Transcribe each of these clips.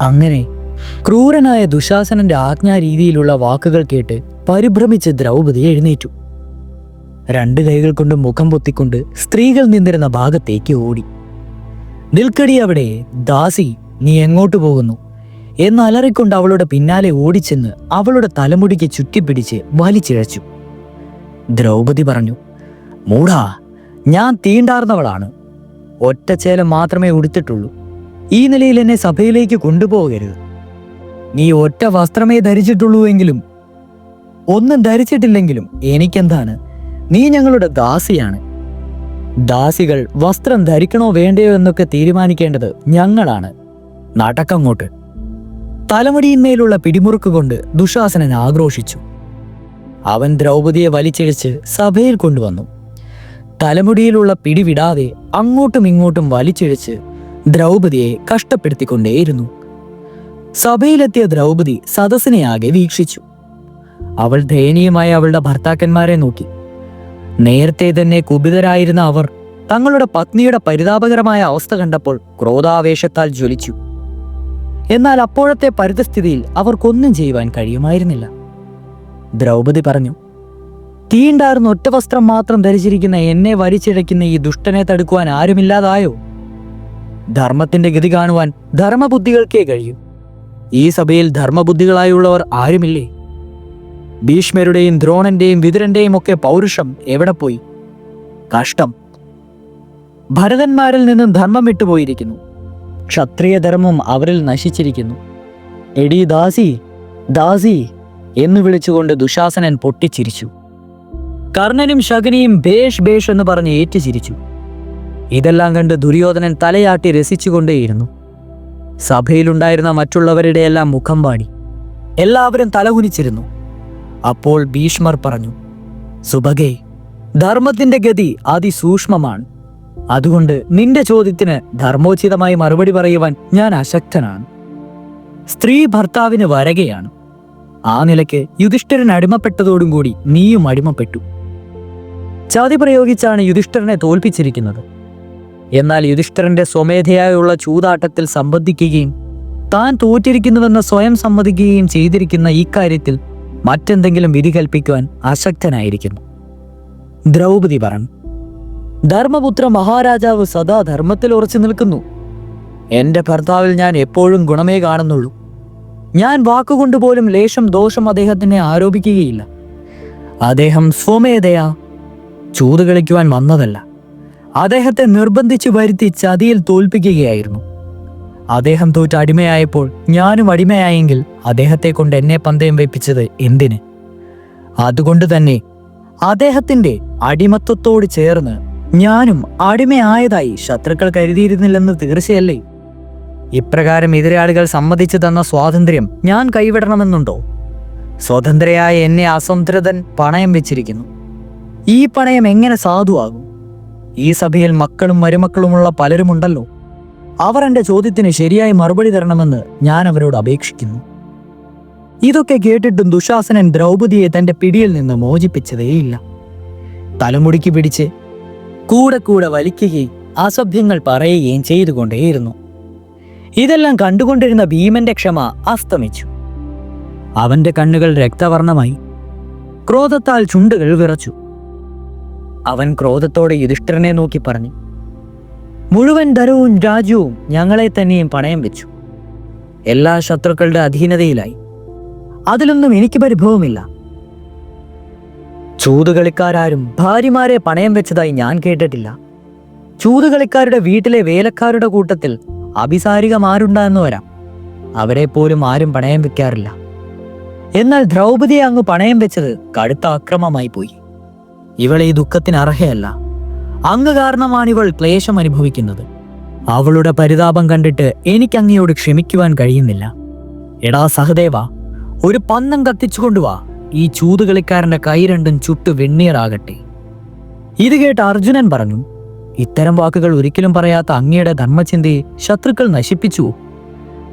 അങ്ങനെ ക്രൂരനായ ദുശാസനന്റെ ആജ്ഞാരീതിയിലുള്ള വാക്കുകൾ കേട്ട് പരിഭ്രമിച്ച് ദ്രൗപദി എഴുന്നേറ്റു. രണ്ട് കൈകൾ കൊണ്ട് മുഖം പൊത്തിക്കൊണ്ട് സ്ത്രീകൾ നിന്നിരുന്ന ഭാഗത്തേക്ക് ഓടി. നിൽക്കടി അവിടെ, ദാസി, നീ എങ്ങോട്ട് പോകുന്നു എന്നലറിക്കൊണ്ട് അവളുടെ പിന്നാലെ ഓടിച്ചെന്ന് അവളുടെ തലമുടിക്ക് ചുറ്റിപ്പിടിച്ച് വലിച്ചിഴച്ചു. ദ്രൗപദി പറഞ്ഞു, മൂഢാ, ഞാൻ തീണ്ടാർന്നവളാണ്. ഒറ്റച്ചേലം മാത്രമേ ഉടുത്തിട്ടുള്ളൂ. ഈ നിലയിൽ എന്നെ സഭയിലേക്ക് കൊണ്ടുപോകരുത്. നീ ഒറ്റ വസ്ത്രമേ ധരിച്ചിട്ടുള്ളൂ എങ്കിലും ഒന്നും ധരിച്ചിട്ടില്ലെങ്കിലും എനിക്കെന്താണ്? നീ ഞങ്ങളുടെ ദാസിയാണ്. ദാസികൾ വസ്ത്രം ധരിക്കണോ വേണ്ടയോ എന്നൊക്കെ തീരുമാനിക്കേണ്ടത് ഞങ്ങളാണ്. നടക്കങ്ങോട്ട്. തലമുടിയിന്മേലുള്ള പിടിമുറുക്ക് കൊണ്ട് ദുശാസനൻ ആക്രോശിച്ചു. അവൻ ദ്രൗപദിയെ വലിച്ചിഴച്ച് സഭയിൽ കൊണ്ടുവന്നു. തലമുടിയിലുള്ള പിടിവിടാതെ അങ്ങോട്ടും ഇങ്ങോട്ടും വലിച്ചിഴച്ച് ദ്രൗപദിയെ കഷ്ടപ്പെടുത്തിക്കൊണ്ടേയിരുന്നു. സഭയിലെത്തിയ ദ്രൗപദി സദസ്സിനെ ആകെ വീക്ഷിച്ചു. അവൾ ദയനീയമായി അവളുടെ ഭർത്താക്കന്മാരെ നോക്കി. നേരത്തെ തന്നെ കുപിതരായിരുന്ന അവർ തങ്ങളുടെ പത്നിയുടെ പരിതാപകരമായ അവസ്ഥ കണ്ടപ്പോൾ ക്രോധാവേശത്താൽ ജ്വലിച്ചു. എന്നാൽ അപ്പോഴത്തെ പരിതസ്ഥിതിയിൽ അവർക്കൊന്നും ചെയ്യുവാൻ കഴിയുമായിരുന്നില്ല. ദ്രൗപദി പറഞ്ഞു, തീണ്ടാർന്ന് ഒറ്റ വസ്ത്രം മാത്രം ധരിച്ചിരിക്കുന്ന എന്നെ വലിച്ചിഴയ്ക്കുന്ന ഈ ദുഷ്ടനെ തടുക്കുവാൻ ആരുമില്ലാതായോ? ധർമ്മത്തിന്റെ ഗതി കാണുവാൻ ധർമ്മബുദ്ധികൾക്കേ കഴിയും. ഈ സഭയിൽ ധർമ്മബുദ്ധികളായുള്ളവർ ആരുമില്ലേ? ഭീഷ്മരുടെയും ദ്രോണന്റെയും വിതുരന്റെയും ഒക്കെ പൗരുഷം എവിടെ പോയി? കഷ്ടം! ഭരതന്മാരിൽ നിന്നും ധർമ്മം വിട്ടുപോയിരിക്കുന്നു. ക്ഷത്രിയ ധർമ്മം അവരിൽ നശിച്ചിരിക്കുന്നു. എടീ ദാസി, ദാസി എന്ന് വിളിച്ചുകൊണ്ട് ദുശാസനൻ പൊട്ടിച്ചിരിച്ചു. കർണനും ശകുനിയും ഭേഷ് ഭേഷ് എന്ന് പറഞ്ഞ് ഏറ്റുചിരിച്ചു. ഇതെല്ലാം കണ്ട് ദുര്യോധനൻ തലയാട്ടി രസിച്ചുകൊണ്ടേയിരുന്നു. സഭയിലുണ്ടായിരുന്ന മറ്റുള്ളവരുടെ എല്ലാം മുഖം വാടി. എല്ലാവരും തലകുനിച്ചിരുന്നു. അപ്പോൾ ഭീഷ്മർ പറഞ്ഞു, സുഭഗേ, ധർമ്മത്തിന്റെ ഗതി അതിസൂക്ഷ്മമാണ്. അതുകൊണ്ട് നിന്റെ ചോദ്യത്തിന് ധർമ്മോചിതമായി മറുപടി പറയുവാൻ ഞാൻ അശക്തനാണ്. സ്ത്രീ ഭർത്താവിന് വരകയാണ്. ആ നിലയ്ക്ക് യുധിഷ്ഠിരൻ അടിമപ്പെട്ടതോടും കൂടി നീയും അടിമപ്പെട്ടു. ചതി പ്രയോഗിച്ചാണ് യുധിഷ്ഠിരനെ തോൽപ്പിച്ചിരിക്കുന്നത്. എന്നാൽ യുധിഷ്ഠിരന്റെ സ്വമേധയായുള്ള ചൂതാട്ടത്തിൽ സംബന്ധിക്കുകയും താൻ തോറ്റിരിക്കുന്നുവെന്ന് സ്വയം സമ്മതിക്കുകയും ചെയ്തിരിക്കുന്ന ഈ കാര്യത്തിൽ മറ്റെന്തെങ്കിലും വിധി കൽപ്പിക്കുവാൻ അശക്തനായിരിക്കുന്നു. ദ്രൗപദി പറഞ്ഞു, ധർമ്മപുത്ര മഹാരാജാവ് സദാ ധർമ്മത്തിൽ ഉറച്ചു നിൽക്കുന്നു. എന്റെ ഭർത്താവിൽ ഞാൻ എപ്പോഴും ഗുണമേ കാണുന്നുള്ളൂ. ഞാൻ വാക്കുകൊണ്ട് പോലും ലേശം ദോഷം അദ്ദേഹത്തിനെ ആരോപിക്കുകയില്ല. അദ്ദേഹം സ്വമേധയാ ചൂത് കളിക്കുവാൻ വന്നതല്ല. അദ്ദേഹത്തെ നിർബന്ധിച്ചു വരുത്തി ചതിയിൽ തോൽപ്പിക്കുകയായിരുന്നു. അദ്ദേഹം തോറ്റ് അടിമയായപ്പോൾ ഞാനും അടിമയായെങ്കിൽ അദ്ദേഹത്തെ കൊണ്ട് എന്നെ പന്തയം വെപ്പിച്ചത് എന്തിന്? അതുകൊണ്ട് തന്നെ അദ്ദേഹത്തിന്റെ അടിമത്വത്തോട് ചേർന്ന് ഞാനും അടിമയായതായി ശത്രുക്കൾ കരുതിയിരുന്നില്ലെന്ന് തീർച്ചയല്ലേ? ഇപ്രകാരം എതിരാളികൾ സമ്മതിച്ചു തന്ന സ്വാതന്ത്ര്യം ഞാൻ കൈവിടണമെന്നുണ്ടോ? സ്വതന്ത്രയായ എന്നെ അസംതൃതൻ പണയം വെച്ചിരിക്കുന്നു. ഈ പണയം എങ്ങനെ സാധുവാകും? ഈ സഭയിൽ മക്കളും മരുമക്കളുമുള്ള പലരുമുണ്ടല്ലോ. അവർ എൻ്റെ ചോദ്യത്തിന് ശരിയായി മറുപടി തരണമെന്ന് ഞാൻ അവരോട് അപേക്ഷിക്കുന്നു. ഇതൊക്കെ കേട്ടിട്ടും ദുശാസനൻ ദ്രൗപദിയെ തന്റെ പിടിയിൽ നിന്ന് മോചിപ്പിച്ചതേയില്ല. തലമുടിക്ക് പിടിച്ച് കൂടെ കൂടെ വലിക്കുകയും അസഭ്യങ്ങൾ പറയുകയും ചെയ്തുകൊണ്ടേയിരുന്നു. ഇതെല്ലാം കണ്ടുകൊണ്ടിരുന്ന ഭീമന്റെ ക്ഷമ അസ്തമിച്ചു. അവന്റെ കണ്ണുകൾ രക്തവർണമായി. ക്രോധത്താൽ ചുണ്ടുകൾ വിറച്ചു. അവൻ ക്രോധത്തോടെ യുധിഷ്ഠിരനെ നോക്കി പറഞ്ഞു, മുഴുവൻ ധനവും രാജ്യവും ഞങ്ങളെ തന്നെയും പണയം വെച്ചു. എല്ലാ ശത്രുക്കളുടെ അധീനതയിലായി. അതിലൊന്നും എനിക്ക് പരിഭവമില്ല. ചൂതുകളിക്കാരും ഭാര്യമാരെ പണയം വെച്ചതായി ഞാൻ കേട്ടിട്ടില്ല. ചൂതുകളിക്കാരുടെ വീട്ടിലെ വേലക്കാരുടെ കൂട്ടത്തിൽ അഭിസാരികമാരുണ്ടെന്ന് വരാം. അവരെ പോലും ആരും പണയം വെക്കാറില്ല. എന്നാൽ ദ്രൗപദിയെ അങ്ങ് പണയം വെച്ചത് കടുത്ത അക്രമമായി പോയി. ഇവൾ ഈ ദുഃഖത്തിന് അർഹയല്ല. അങ്ങ് കാരണമാണ് ഇവൾ ക്ലേശം അനുഭവിക്കുന്നത്. അവളുടെ പരിതാപം കണ്ടിട്ട് എനിക്ക് അങ്ങയോട് ക്ഷമിക്കുവാൻ കഴിയുന്നില്ല. എടാ സഹദേവ, ഒരു പന്നം കത്തിച്ചുകൊണ്ടുവാ. ഈ ചൂതുകളിക്കാരന്റെ കൈ രണ്ടും ചുട്ടു വെണ്ണീറാകട്ടെ. ഇത് കേട്ട് അർജുനൻ പറഞ്ഞു, ഇത്തരം വാക്കുകൾ ഒരിക്കലും പറയാത്ത അങ്ങയുടെ ധർമ്മചിന്തയെ ശത്രുക്കൾ നശിപ്പിച്ചു.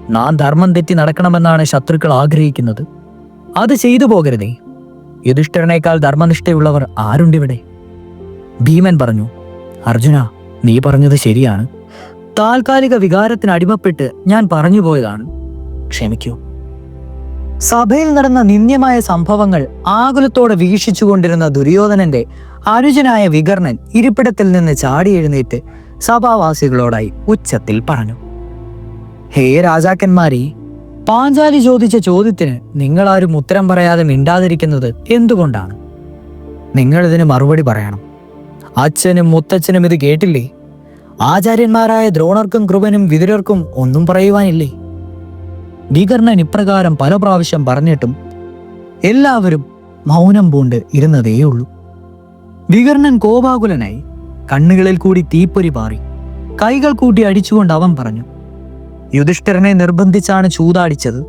നാം ധർമ്മം തെറ്റി നടക്കണമെന്നാണ് ശത്രുക്കൾ ആഗ്രഹിക്കുന്നത്. അത് ചെയ്തു പോകരുതേ. യുധിഷ്ഠിരനേക്കാൾ ധർമ്മനിഷ്ഠയുള്ളവർ ആരുണ്ടിവിടെ? ഭീമൻ പറഞ്ഞു, അർജുന, നീ പറഞ്ഞത് ശരിയാണ്. താൽക്കാലിക വികാരത്തിന് അടിമപ്പെട്ട് ഞാൻ പറഞ്ഞു പോയതാണ്. ക്ഷമിക്കൂ. സഭയിൽ നടന്ന നിന്ദ്യമായ സംഭവങ്ങൾ ആകുലത്തോടെ വീക്ഷിച്ചുകൊണ്ടിരുന്ന ദുര്യോധനന്റെ അനുജനായ വികർണൻ ഇരിപ്പിടത്തിൽ നിന്ന് ചാടി എഴുന്നേറ്റ് സഭാവാസികളോടായി ഉച്ചത്തിൽ പറഞ്ഞു: ഹേ രാജാക്കന്മാരെ, പാഞ്ചാലി ചോദിച്ച ചോദ്യത്തിന് നിങ്ങളാരും ഉത്തരം പറയാതെ മിണ്ടാതിരിക്കുന്നത് എന്തുകൊണ്ടാണ്? നിങ്ങളിതിന് മറുപടി പറയണം. അച്ഛനും മുത്തച്ഛനും ഇത് കേട്ടില്ലേ? ആചാര്യന്മാരായ ദ്രോണർക്കും കൃപനും വിതുരർക്കും ഒന്നും പറയുവാനില്ലേ? വികർണൻ ഇപ്രകാരം പല പ്രാവശ്യം പറഞ്ഞിട്ടും എല്ലാവരും മൗനം പൂണ്ട് ഇരുന്നതേയുള്ളൂ. വികർണൻ കോപാകുലനായി കണ്ണുകളിൽ കൂടി തീപ്പൊരി പാറി കൈകൾ കൂട്ടി അടിച്ചുകൊണ്ട് അവൻ പറഞ്ഞു: യുധിഷ്ഠിരനെ നിർബന്ധിച്ചാണ് ചൂതാടിച്ചത്.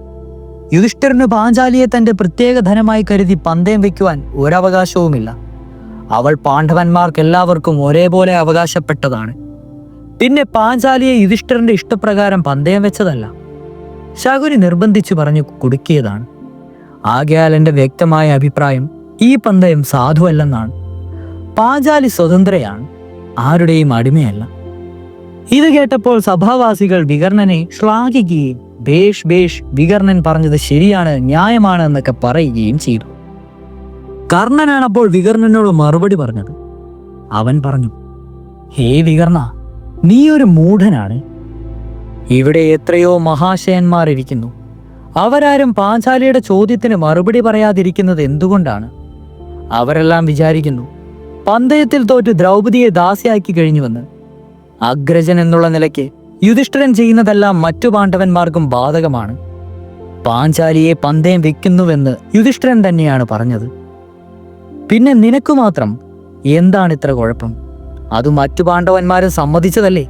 യുധിഷ്ഠിരന് പാഞ്ചാലിയെ തന്റെ പ്രത്യേക ധനമായി കരുതി പന്തയം വയ്ക്കുവാൻ ഒരവകാശവുമില്ല. അവൾ പാണ്ഡവന്മാർക്കെല്ലാവർക്കും ഒരേപോലെ അവകാശപ്പെട്ടതാണ്. പിന്നെ പാഞ്ചാലിയെ യുധിഷ്ഠിരന്റെ ഇഷ്ടപ്രകാരം പന്തയം വെച്ചതല്ല, ശകുനി നിർബന്ധിച്ചു പറഞ്ഞു കുടുക്കിയതാണ്. ആകയാൽ എൻ്റെ വ്യക്തമായ അഭിപ്രായം ഈ പന്തയം സാധുവല്ലെന്നാണ്. പാഞ്ചാലി സ്വതന്ത്രയാണ്, ആരുടെയും അടിമയല്ല. ഇത് കേട്ടപ്പോൾ സഭാവാസികൾ വികർണനെ ശ്ലാഘിക്കുകയും ഭേഷ് ഭേഷ്, വികർണൻ പറഞ്ഞത് ശരിയാണ്, ന്യായമാണ് എന്നൊക്കെ പറയുകയും ചെയ്തു. കർണനാണ് അപ്പോൾ വികർണനോട് മറുപടി പറഞ്ഞത്. അവൻ പറഞ്ഞു: ഹേ വികർണ, നീ ഒരു മൂഢനാണ്. ഇവിടെ എത്രയോ മഹാശയന്മാർ ഇരിക്കുന്നു. അവരാരും പാഞ്ചാലിയുടെ ചോദ്യത്തിന് മറുപടി പറയാതിരിക്കുന്നത് എന്തുകൊണ്ടാണ്? അവരെല്ലാം വിചാരിക്കുന്നു പന്തയത്തിൽ തോറ്റ് ദ്രൗപദിയെ ദാസിയാക്കി കഴിഞ്ഞുവെന്ന്. അഗ്രജൻ എന്നുള്ള നിലയ്ക്ക് യുധിഷ്ഠിരൻ ചെയ്യുന്നതെല്ലാം മറ്റു പാണ്ഡവന്മാർക്കും ബാധകമാണ്. പാഞ്ചാലിയെ പന്തയം വെക്കുന്നുവെന്ന് യുധിഷ്ഠിരൻ തന്നെയാണ് പറഞ്ഞത്. പിന്നെ നിനക്കു മാത്രം എന്താണ് ഇത്ര കുഴപ്പം? അത് മറ്റു പാണ്ഡവന്മാരും സമ്മതിച്ചതല്ലേ?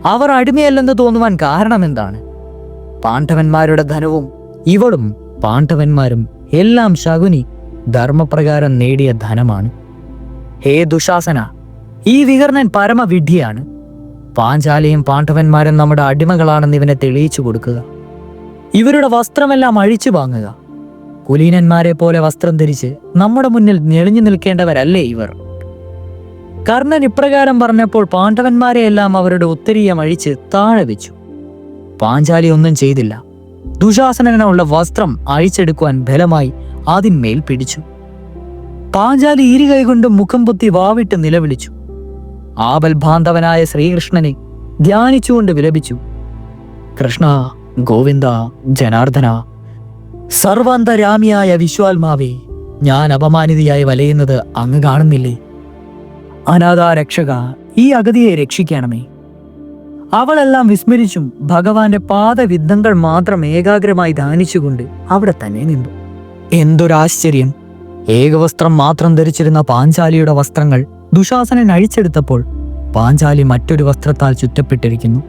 അവർ അടിമയല്ലെന്ന് തോന്നുവാൻ കാരണം എന്താണ്? പാണ്ഡവന്മാരുടെ ധനവും ഇവളും പാണ്ഡവന്മാരും എല്ലാം ശകുനി ധർമ്മപ്രകാരം നേടിയ ധനമാണ്. ഹേ ദുശാസന, ഈ വികർണൻ പരമവിഡ്ഢിയാണ്. പാഞ്ചാലിയും പാണ്ഡവന്മാരും നമ്മുടെ അടിമകളാണെന്ന് ഇവനെ തെളിയിച്ചു കൊടുക്കുക. ഇവരുടെ വസ്ത്രമെല്ലാം അഴിച്ചു വാങ്ങുക. കുലീനന്മാരെ പോലെ വസ്ത്രം ധരിച്ച് നമ്മുടെ മുന്നിൽ ഞെളിഞ്ഞു നിൽക്കേണ്ടവരല്ലേ ഇവർ? കർണൻ ഇപ്രകാരം പറഞ്ഞപ്പോൾ പാണ്ഡവന്മാരെ എല്ലാം അവരുടെ ഉത്തരീയം അഴിച്ച് താഴെ വെച്ചു. പാഞ്ചാലി ഒന്നും ചെയ്തില്ല. ദുശാസനനുള്ള വസ്ത്രം അഴിച്ചെടുക്കുവാൻ ബലമായി അതിന്മേൽ പിടിച്ചു. പാഞ്ചാലി ഇരുകൈ കൊണ്ട് മുഖം പൊത്തി വാവിട്ട് നിലവിളിച്ചു. ആപൽഭാന്തവനായ ശ്രീകൃഷ്ണനെ ധ്യാനിച്ചുകൊണ്ട് വിലപിച്ചു: കൃഷ്ണ, ഗോവിന്ദ, ജനാർദ്ദന, സർവാന്തരാമിയായ വിശ്വാത്മാവേ, ഞാൻ അപമാനിതയായി വലയുന്നത് അങ്ങ് കാണുന്നില്ലേ? അനാഥാ രക്ഷക, ഈ അഗതിയെ രക്ഷിക്കണമേ. അവളെല്ലാം വിസ്മരിച്ചും ഭഗവാന്റെ പാദവിദ്ധങ്ങൾ മാത്രം ഏകാഗ്രമായി ധ്യാനിച്ചുകൊണ്ട് അവിടെ തന്നെ നിന്നു. എന്തൊരാശ്ചര്യം! ഏകവസ്ത്രം മാത്രം ധരിച്ചിരുന്ന പാഞ്ചാലിയുടെ വസ്ത്രങ്ങൾ ദുശാസനൻ അഴിച്ചെടുത്തപ്പോൾ പാഞ്ചാലി മറ്റൊരു വസ്ത്രത്താൽ ചുറ്റപ്പെട്ടിരിക്കുന്നു.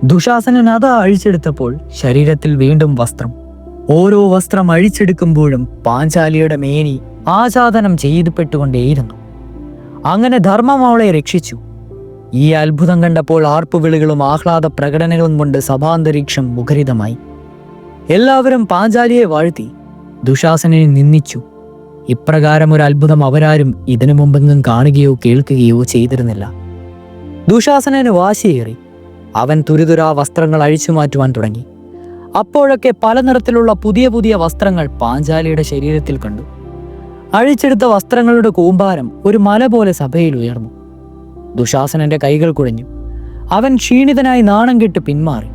ദുശാസനൻ അത് അഴിച്ചെടുത്തപ്പോൾ ശരീരത്തിൽ വീണ്ടും വസ്ത്രം. ഓരോ വസ്ത്രം അഴിച്ചെടുക്കുമ്പോഴും പാഞ്ചാലിയുടെ മേനി ആച്ഛാദനം ചെയ്തുപെട്ടുകൊണ്ടേയിരുന്നു. അങ്ങനെ ധർമ്മം അവളെ രക്ഷിച്ചു. ഈ അത്ഭുതം കണ്ടപ്പോൾ ആർപ്പുവിളികളും ആഹ്ലാദ പ്രകടനങ്ങളും കൊണ്ട് സഭാന്തരീക്ഷം മുഖരിതമായി. എല്ലാവരും പാഞ്ചാലിയെ വാഴ്ത്തി ദുശാസനനെ നിന്ദിച്ചു. ഇപ്രകാരം ഒരു അത്ഭുതം അവരാരും ഇതിനു മുമ്പെങ്ങും കാണുകയോ കേൾക്കുകയോ ചെയ്തിരുന്നില്ല. ദുശാസനന് വാശിയേറി. അവൻ തുരിതുരാ വസ്ത്രങ്ങൾ അഴിച്ചു മാറ്റുവാൻ തുടങ്ങി. അപ്പോഴൊക്കെ പല നിറത്തിലുള്ള പുതിയ പുതിയ വസ്ത്രങ്ങൾ പാഞ്ചാലിയുടെ ശരീരത്തിൽ കണ്ടു. അഴിച്ചെടുത്ത വസ്ത്രങ്ങളുടെ കൂമ്പാരം ഒരു മല പോലെ സഭയിൽ ഉയർന്നു. ദുശാസനന്റെ കൈകൾ കുഴഞ്ഞു. അവൻ ക്ഷീണിതനായി നാണം കെട്ട് പിന്മാറി.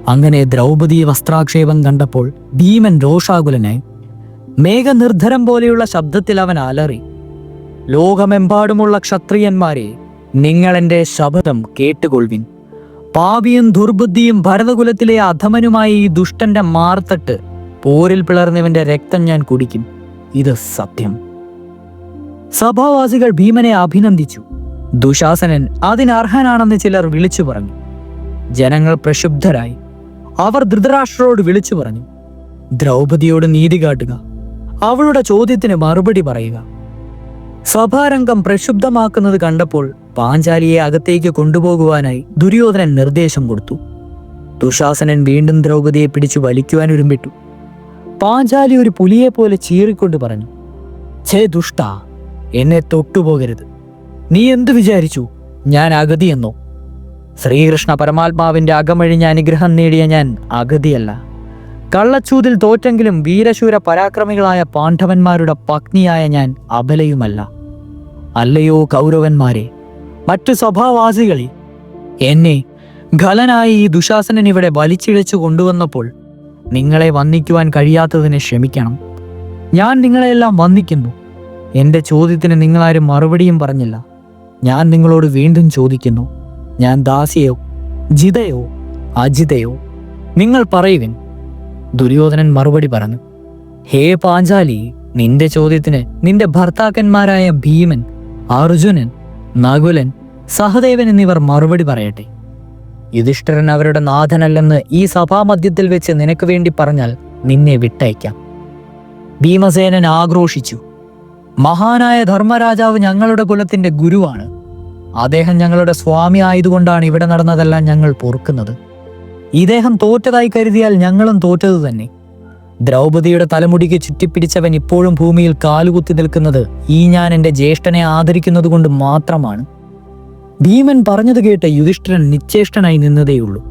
അങ്ങനെ ദ്രൗപദി വസ്ത്രാക്ഷേപം കണ്ടപ്പോൾ ഭീമൻ രോഷാകുലനായി. മേഘനിർദ്ധരം പോലെയുള്ള ശബ്ദത്തിൽ അവൻ അലറി: ലോകമെമ്പാടുമുള്ള ക്ഷത്രിയന്മാരെ, നിങ്ങൾ എൻ്റെ ശബ്ദം കേട്ടുകൊള്ളുവിൻ. പാപിയും ദുർബുദ്ധിയും ഭരതകുലത്തിലെ അധമനുമായ ഈ ദുഷ്ടന്റെ മാർത്തട്ട് പോരിൽ പിളർന്നവന്റെ രക്തം ഞാൻ കുടിക്കും. ഇത് സത്യം. സഭാവാസികൾ ഭീമനെ അഭിനന്ദിച്ചു. ദുശാസനൻ അതിനർഹനാണെന്ന് ചിലർ വിളിച്ചു പറഞ്ഞു. ജനങ്ങൾ പ്രക്ഷുബ്ധരായി. അവർ ധൃതരാഷ്ട്രരോട് വിളിച്ചു പറഞ്ഞു: ദ്രൗപദിയോട് നീതി കാട്ടുക, അവളുടെ ചോദ്യത്തിന് മറുപടി പറയുക. സഭാരംഗം പ്രക്ഷുബ്ധമാക്കുന്നത് കണ്ടപ്പോൾ പാഞ്ചാലിയെ അകത്തേക്ക് കൊണ്ടുപോകുവാനായി ദുര്യോധനൻ നിർദ്ദേശം കൊടുത്തു. ദുശാസനൻ വീണ്ടും ദ്രൗപദിയെ പിടിച്ചു വലിക്കുവാൻ ഒരുമ്പിട്ടു. പാഞ്ചാലി ഒരു പുലിയെ പോലെ ചീറിക്കൊണ്ട് പറഞ്ഞു: ഛേ ദുഷ്ട, എന്നെ തൊട്ടുപോകരുത്. നീ എന്തു വിചാരിച്ചു, ഞാൻ അഗതിയെന്നോ? ശ്രീകൃഷ്ണ പരമാത്മാവിന്റെ അകമഴിഞ്ഞ അനുഗ്രഹം നേടിയ ഞാൻ അഗതിയല്ല. കള്ളച്ചൂതിൽ തോറ്റെങ്കിലും വീരശൂര പരാക്രമികളായ പാണ്ഡവന്മാരുടെ പത്നിയായ ഞാൻ അബലയുമല്ല. അല്ലയോ കൗരവന്മാരെ, മറ്റു സഭാവാസികളെ, എന്നെ ഖലനായി ഈ ദുശാസനൻ ഇവിടെ വലിച്ചിഴച്ചു കൊണ്ടുവന്നപ്പോൾ നിങ്ങളെ വന്ദിക്കുവാൻ കഴിയാത്തതിനെ ക്ഷമിക്കണം. ഞാൻ നിങ്ങളെല്ലാം വന്ദിക്കുന്നു. എൻ്റെ ചോദ്യത്തിന് നിങ്ങളാരും മറുപടിയും പറഞ്ഞില്ല. ഞാൻ നിങ്ങളോട് വീണ്ടും ചോദിക്കുന്നു, ഞാൻ ദാസിയോ ജിതയോ അജിതയോ? നിങ്ങൾ പറയുവിൻ. ദുര്യോധനൻ മറുപടി പറഞ്ഞു, ഹേ പാഞ്ചാലി, നിന്റെ ചോദ്യത്തിന് നിന്റെ ഭർത്താക്കന്മാരായ ഭീമൻ, അർജുനൻ, നകുലൻ, സഹദേവൻ എന്നിവർ മറുപടി പറയട്ടെ. യുധിഷ്ഠിരൻ അവരുടെ നാഥനല്ലെന്ന് ഈ സഭാമധ്യത്തിൽ വെച്ച് നിനക്ക് വേണ്ടി പറഞ്ഞാൽ നിന്നെ വിട്ടയക്കാം. ഭീമസേനൻ ആക്രോശിച്ചു, മഹാനായ ധർമ്മരാജാവ് ഞങ്ങളുടെ കുലത്തിന്റെ ഗുരുവാണ്. അദ്ദേഹം ഞങ്ങളുടെ സ്വാമി ആയതുകൊണ്ടാണ് ഇവിടെ നടന്നതെല്ലാം ഞങ്ങൾ പൊറുക്കുന്നത്. ഇദ്ദേഹം തോറ്റതായി കരുതിയാൽ ഞങ്ങളും തോറ്റതു തന്നെ. ദ്രൗപദിയുടെ തലമുടിക്ക് ചുറ്റിപ്പിടിച്ചവൻ ഇപ്പോഴും ഭൂമിയിൽ കാലുകുത്തി നിൽക്കുന്നത് ഈ ഞാൻ എൻ്റെ ജ്യേഷ്ഠനെ ആദരിക്കുന്നത് കൊണ്ട് മാത്രമാണ്. ഭീമൻ പറഞ്ഞത് കേട്ട് യുധിഷ്ഠിരൻ നിശ്ചേഷ്ടനായി നിന്നതേയുള്ളൂ.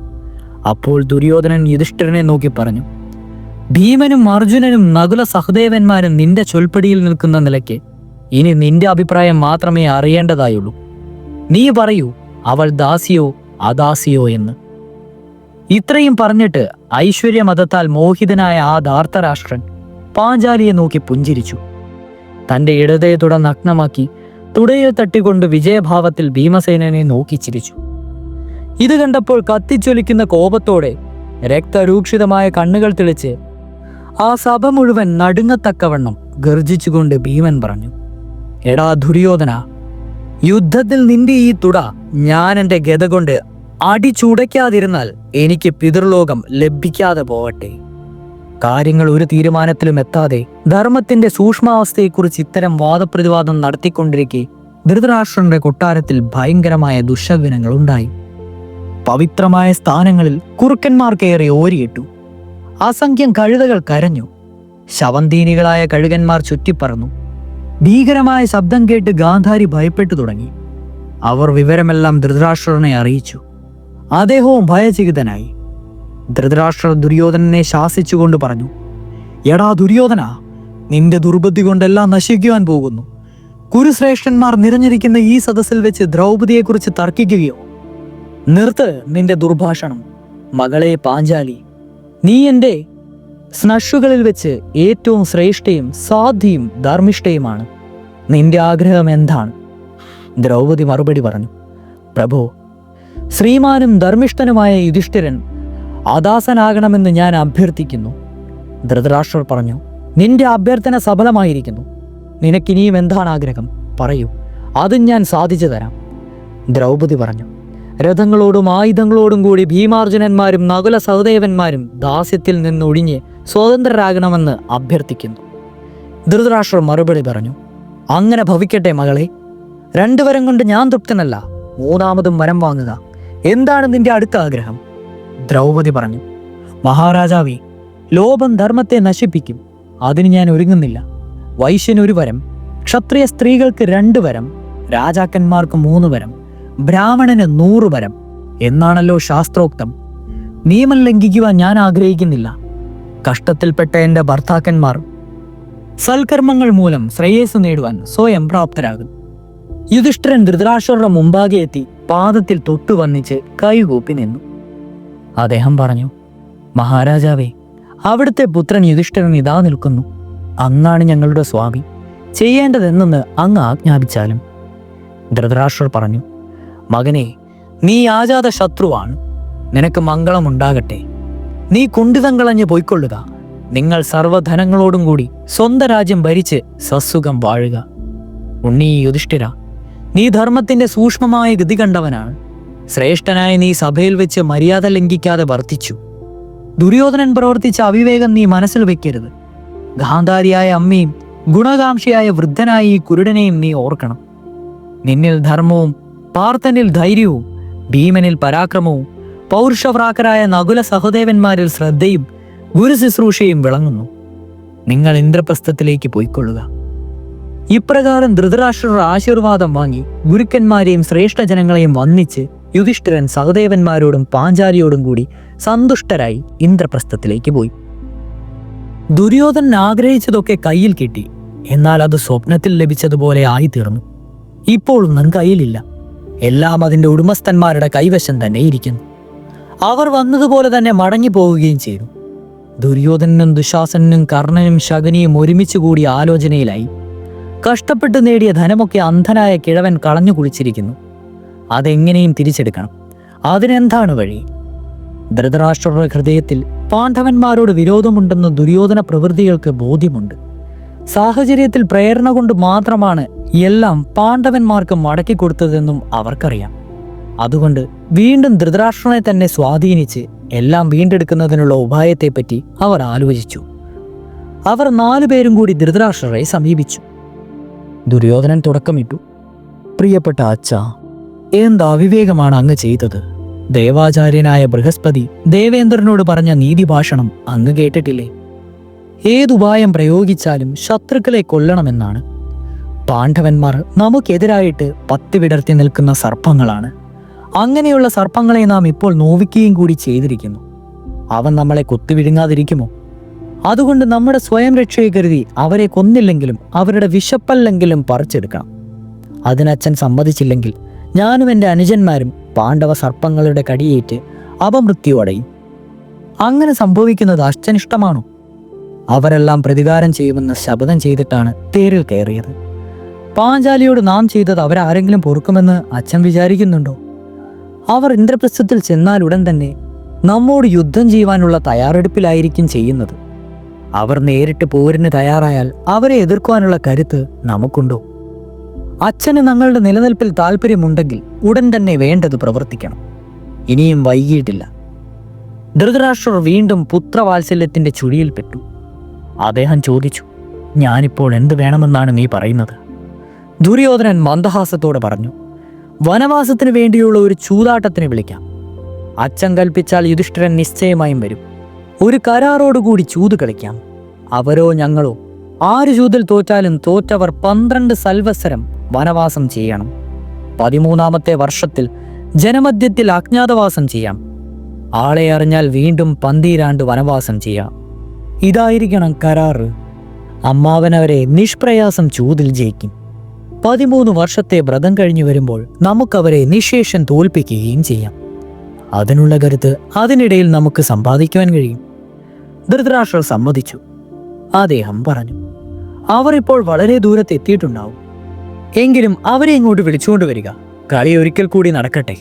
അപ്പോൾ ദുര്യോധനൻ യുധിഷ്ഠിരനെ നോക്കി പറഞ്ഞു, ഭീമനും അർജുനനും നകുല സഹദേവന്മാരും നിന്റെ ചൊൽപ്പടിയിൽ നിൽക്കുന്ന നിലയ്ക്ക് ഇനി നിന്റെ അഭിപ്രായം മാത്രമേ അറിയേണ്ടതായുള്ളൂ. നീ പറയൂ, അവൾ ദാസിയോ അദാസിയോ എന്ന്. ഇത്രയും പറഞ്ഞിട്ട് ഐശ്വര്യമതത്താൽ മോഹിതനായ ആ ധാർത്തരാഷ്ട്രൻ പാഞ്ചാലിയെ നോക്കി പുഞ്ചിരിച്ചു. തന്റെ ഇടതയെ തുട നഗ്നമാക്കി തുടയിൽ തട്ടിക്കൊണ്ട് വിജയഭാവത്തിൽ ഭീമസേനനെ നോക്കി ചിരിച്ചു. ഇത് കണ്ടപ്പോൾ കത്തിച്ചൊലിക്കുന്ന കോപത്തോടെ രക്തരൂക്ഷിതമായ കണ്ണുകൾ തെളിച്ച് ആ സഭ മുഴുവൻ നടുങ്ങത്തക്കവണ്ണം ഗർജിച്ചുകൊണ്ട് ഭീമൻ പറഞ്ഞു, എടാ ദുര്യോധന, യുദ്ധത്തിൽ നിന്റെ ഈ തുട ഞാൻ എൻ്റെ ഗദ കൊണ്ട് അടിച്ചുടയ്ക്കാതിരുന്നാൽ എനിക്ക് പിതൃലോകം ലഭിക്കാതെ പോവട്ടെ. കാര്യങ്ങൾ ഒരു തീരുമാനത്തിലും എത്താതെ ധർമ്മത്തിന്റെ സൂക്ഷ്മാവസ്ഥയെക്കുറിച്ച് ഇത്തരം വാദപ്രതിവാദം നടത്തിക്കൊണ്ടിരിക്കെ ധൃതരാഷ്ട്രന്റെ കൊട്ടാരത്തിൽ ഭയങ്കരമായ ദുശകുനങ്ങൾ ഉണ്ടായി. പവിത്രമായ സ്ഥാനങ്ങളിൽ കുറുക്കന്മാർ കയറി ഓരിയിട്ടു. അസംഖ്യം കഴുതകൾ കരഞ്ഞു. ശവന്തീനികളായ കഴുകന്മാർ ചുറ്റിപ്പറന്നു. ഭീകരമായ ശബ്ദം കേട്ട് ഗാന്ധാരി ഭയപ്പെട്ടു തുടങ്ങി. അവർ വിവരമെല്ലാം ധൃതരാഷ്ട്രനെ അറിയിച്ചു. അദ്ദേഹവും ഭയചകിതനായി. ധൃതരാഷ്ട്രർ ദുര്യോധനനെ ശാസിച്ചുകൊണ്ട് പറഞ്ഞു, എടാ ദുര്യോധന, നിന്റെ ദുർബുദ്ധി കൊണ്ടെല്ലാം നശിക്കുവാൻ പോകുന്നു. കുരുശ്രേഷ്ഠന്മാർ നിറഞ്ഞിരിക്കുന്ന ഈ സദസ്സിൽ വെച്ച് ദ്രൗപദിയെക്കുറിച്ച് തർക്കിക്കുകയോ? നിർത്ത് നിന്റെ ദുർഭാഷണം. മകളെ പാഞ്ചാലി, നീ എൻ്റെ സ്നഷുകളിൽ വെച്ച് ഏറ്റവും ശ്രേഷ്ഠയും സാധ്യയും ധർമ്മിഷ്ഠയുമാണ്. നിന്റെ ആഗ്രഹം എന്താണ്? ദ്രൗപദി മറുപടി പറഞ്ഞു, പ്രഭോ, ശ്രീമാനും ധർമ്മിഷ്ഠനുമായ യുധിഷ്ഠിരൻ അദാസനാകണമെന്ന് ഞാൻ അഭ്യർത്ഥിക്കുന്നു. ധൃതരാഷ്ട്രർ പറഞ്ഞു, നിന്റെ അഭ്യർത്ഥന സഫലമായിരിക്കുന്നു. നിനക്കിനിയും എന്താണ് ആഗ്രഹം? പറയൂ, അതും ഞാൻ സാധിച്ചു തരാം. ദ്രൗപദി പറഞ്ഞു, രഥങ്ങളോടും ആയുധങ്ങളോടും കൂടി ഭീമാർജുനന്മാരും നകുല സഹദേവന്മാരും ദാസ്യത്തിൽ നിന്നൊഴിഞ്ഞ് സ്വതന്ത്രരാകണമെന്ന് അഭ്യർത്ഥിക്കുന്നു. ധൃതരാഷ്ട്രർ മറുപടി പറഞ്ഞു, അങ്ങനെ ഭവിക്കട്ടെ മകളെ. 2 വരം കൊണ്ട് ഞാൻ തൃപ്തനല്ല, 3ാമതും വരം വാങ്ങുക. എന്താണ് നിന്റെ അടുത്ത ആഗ്രഹം? ദ്രൗപദി പറഞ്ഞു, മഹാരാജാവേ, ലോഭം ധർമ്മത്തെ നശിപ്പിക്കും. അതിന് ഞാൻ ഒരുങ്ങുന്നില്ല. വൈശ്യന് 1 വരം, ക്ഷത്രിയ സ്ത്രീകൾക്ക് 2 വരം, രാജാക്കന്മാർക്ക് 3 വരം, ബ്രാഹ്മണന് 100 വരം എന്നാണല്ലോ ശാസ്ത്രോക്തം. നിയമം ലംഘിക്കുവാൻ ഞാൻ ആഗ്രഹിക്കുന്നില്ല. കഷ്ടത്തിൽപ്പെട്ട എൻ്റെ ഭർത്താക്കന്മാർ സൽക്കർമ്മങ്ങൾ മൂലം ശ്രേയസ് നേടുവാൻ സ്വയം പ്രാപ്തരാകും. യുധിഷ്ഠിരൻ ധൃതരാഷ്ട്രരുടെ മുമ്പാകെ എത്തി പാദത്തിൽ തൊട്ടു വന്നിച്ച് കൈകൂപ്പി നിന്നു. അദ്ദേഹം പറഞ്ഞു, മഹാരാജാവേ, അവിടുത്തെ പുത്രൻ യുധിഷ്ഠിരൻ ഇതാ നിൽക്കുന്നു. അങ്ങാണ് ഞങ്ങളുടെ സ്വാമി. ചെയ്യേണ്ടതെന്നെന്ന് അങ്ങ് ആജ്ഞാപിച്ചാലും. ധൃതരാഷ്ട്രർ പറഞ്ഞു, മകനെ, നീ ആജാത ശത്രുവാണ്. നിനക്ക് മംഗളമുണ്ടാകട്ടെ. നീ കുണ്ഠിതം കളഞ്ഞ് പോയിക്കൊള്ളുക. നിങ്ങൾ സർവ്വധനങ്ങളോടും കൂടി സ്വന്തം രാജ്യം ഭരിച്ച് സസുഖം വാഴുക. ഉണ്ണി യുധിഷ്ഠിര, നീ ധർമ്മത്തിന്റെ സൂക്ഷ്മമായ ഗതി കണ്ടവനാണ്. ശ്രേഷ്ഠനായ നീ സഭയിൽ വെച്ച് മര്യാദ ലംഘിക്കാതെ വർത്തിച്ചു. ദുര്യോധനൻ പ്രവർത്തിച്ച അവിവേകം നീ മനസ്സിൽ വെക്കരുത്. ഗാന്ധാരിയായ അമ്മയും ഗുണകാംക്ഷിയായ വൃദ്ധനായ ഈ കുരുടനെയും നീ ഓർക്കണം. നിന്നിൽ ധർമ്മവും പാർത്ഥനിൽ ധൈര്യവും ഭീമനിൽ പരാക്രമവും പൗരുഷവ്രാക്കരായ നകുല സഹദേവന്മാരിൽ ശ്രദ്ധയും ഗുരു ശുശ്രൂഷയും വിളങ്ങുന്നു. നിങ്ങൾ ഇന്ദ്രപ്രസ്ഥത്തിലേക്ക് പോയിക്കൊള്ളുക. ഇപ്രകാരം ധൃതരാഷ്ട്രർ ആശീർവാദം വാങ്ങി ഗുരുക്കന്മാരെയും ശ്രേഷ്ഠജനങ്ങളെയും വന്ദിച്ച് യുധിഷ്ഠിരൻ സഹദേവന്മാരോടും പാഞ്ചാലിയോടും കൂടി സന്തുഷ്ടരായി ഇന്ദ്രപ്രസ്ഥത്തിലേക്ക് പോയി. ദുര്യോധനൻ ആഗ്രഹിച്ചതൊക്കെ കയ്യിൽ കിട്ടി. എന്നാൽ അത് സ്വപ്നത്തിൽ ലഭിച്ചതുപോലെ ആയിത്തീർന്നു. ഇപ്പോഴൊന്നും കയ്യിലില്ല. എല്ലാം അതിൻ്റെ ഉടമസ്ഥന്മാരുടെ കൈവശം തന്നെ ഇരിക്കുന്നു. അവർ വന്നതുപോലെ തന്നെ മടങ്ങി പോവുകയും ചെയ്തു. ദുര്യോധനനും ദുശാസനും കർണനും ശകുനിയും ഒരുമിച്ച് കൂടി ആലോചനയിലായി. കഷ്ടപ്പെട്ട് നേടിയ ധനമൊക്കെ അന്ധനായ കിഴവൻ കളഞ്ഞു കുളിച്ചിരിക്കുന്നു. അതെങ്ങനെയും തിരിച്ചെടുക്കണം. അതിനെന്താണ് വഴി? ധൃതരാഷ്ട്രരുടെ ഹൃദയത്തിൽ പാണ്ഡവന്മാരോട് വിരോധമുണ്ടെന്ന് ദുര്യോധന പ്രവൃത്തികൾക്ക് ബോധ്യമുണ്ട്. സാഹചര്യത്തിൽ പ്രേരണ കൊണ്ട് മാത്രമാണ് എല്ലാം പാണ്ഡവന്മാർക്ക് മടക്കിക്കൊടുത്തതെന്നും അവർക്കറിയാം. അതുകൊണ്ട് വീണ്ടും ധൃതരാഷ്ട്രനെ തന്നെ സ്വാധീനിച്ച് എല്ലാം വീണ്ടെടുക്കുന്നതിനുള്ള ഉപായത്തെപ്പറ്റി അവർ ആലോചിച്ചു. അവർ 4 പേരും കൂടി ധൃതരാഷ്ട്രരെ സമീപിച്ചു. ദുര്യോധനൻ തുടക്കമിട്ടു. പ്രിയപ്പെട്ട അച്ഛാ, എന്ത് അവിവേകമാണ് അങ്ങ് ചെയ്തത്? ദേവാചാര്യനായ ബൃഹസ്പതി ദേവേന്ദ്രനോട് പറഞ്ഞ നീതിഭാഷണം അങ്ങ് കേട്ടിട്ടില്ലേ? ഏതുപായം പ്രയോഗിച്ചാലും ശത്രുക്കളെ കൊല്ലണമെന്നാണ്. പാണ്ഡവന്മാർ നമുക്കെതിരായിട്ട് 10 വിടർത്തി നിൽക്കുന്ന സർപ്പങ്ങളാണ്. അങ്ങനെയുള്ള സർപ്പങ്ങളെ നാം ഇപ്പോൾ നോവിക്കുകയും കൂടി ചെയ്തിരിക്കുന്നു. അവൻ നമ്മളെ കുത്തിവിഴുങ്ങാതിരിക്കുമോ? അതുകൊണ്ട് നമ്മുടെ സ്വയം രക്ഷയെ കരുതി അവരെ കൊന്നില്ലെങ്കിലും അവരുടെ വിശപ്പല്ലെങ്കിലും പറിച്ചെടുക്കണം. അതിനച്ഛൻ സമ്മതിച്ചില്ലെങ്കിൽ ഞാനും എൻ്റെ അനുജന്മാരും പാണ്ഡവ സർപ്പങ്ങളുടെ കടിയേറ്റ് അപമൃത്യു അടയും. അങ്ങനെ സംഭവിക്കുന്നത് അച്ഛനിഷ്ടമാണോ? അവരെല്ലാം പ്രതികാരം ചെയ്യുമെന്ന് ശപഥം ചെയ്തിട്ടാണ് തേരിൽ കയറിയത്. പാഞ്ചാലിയോട് നാം ചെയ്തത് അവരാരെങ്കിലും പൊറുക്കുമെന്ന് അച്ഛൻ വിചാരിക്കുന്നുണ്ടോ? അവർ ഇന്ദ്രപ്രസ്ഥത്തിൽ ചെന്നാൽ ഉടൻ തന്നെ നമ്മോട് യുദ്ധം ചെയ്യുവാനുള്ള തയ്യാറെടുപ്പിലായിരിക്കും ചെയ്യുന്നത്. അവർ നേരിട്ട് പോരിന് തയ്യാറായാൽ അവരെ എതിർക്കുവാനുള്ള കരുത്ത് നമുക്കുണ്ടോ? അച്ഛന് ഞങ്ങളുടെ നിലനിൽപ്പിൽ താല്പര്യമുണ്ടെങ്കിൽ ഉടൻ തന്നെ വേണ്ടത് പ്രവർത്തിക്കണം. ഇനിയും വൈകിയിട്ടില്ല. ധൃതരാഷ്ട്രർ വീണ്ടും പുത്രവാത്സല്യത്തിന്റെ ചുഴിയിൽപ്പെട്ടു. അദ്ദേഹം ചോദിച്ചു, ഞാനിപ്പോൾ എന്ത് വേണമെന്നാണ് നീ പറയുന്നത്? ദുര്യോധനൻ മന്ദഹാസത്തോടെ പറഞ്ഞു, വനവാസത്തിന് വേണ്ടിയുള്ള ഒരു ചൂതാട്ടത്തിന് വിളിക്കാം. അച്ഛൻ കൽപ്പിച്ചാൽ യുധിഷ്ഠിരൻ നിശ്ചയമായും വരും. ഒരു കരാറോടുകൂടി ചൂത് കളിക്കാം. അവരോ ഞങ്ങളോ ആര് ചൂതിൽ തോറ്റാലും തോറ്റവർ 12 സംവത്സരം വനവാസം ചെയ്യണം. 13ാമത്തെ വർഷത്തിൽ ജനമധ്യത്തിൽ അജ്ഞാതവാസം ചെയ്യാം. ആളെ അറിഞ്ഞാൽ വീണ്ടും 12 വനവാസം ചെയ്യാം. ഇതായിരിക്കണം കരാറ്. അമ്മാവനവരെ നിഷ്പ്രയാസം ചൂതിൽ ജയിക്കും. 13 വർഷത്തെ വ്രതം കഴിഞ്ഞു വരുമ്പോൾ നമുക്കവരെ നിശേഷം തോൽപ്പിക്കുകയും ചെയ്യാം. അതിനുള്ള കരുത്ത് അതിനിടയിൽ നമുക്ക് സമ്പാദിക്കുവാൻ കഴിയും. ധൃതരാഷ്ട്രർ സമ്മതിച്ചു. അദ്ദേഹം പറഞ്ഞു, അവർ ഇപ്പോൾ വളരെ ദൂരത്ത് എത്തിയിട്ടുണ്ടാവും. എങ്കിലും അവരെ ഇങ്ങോട്ട് വിളിച്ചുകൊണ്ട് വരിക. കളി ഒരിക്കൽ കൂടി നടക്കട്ടെ.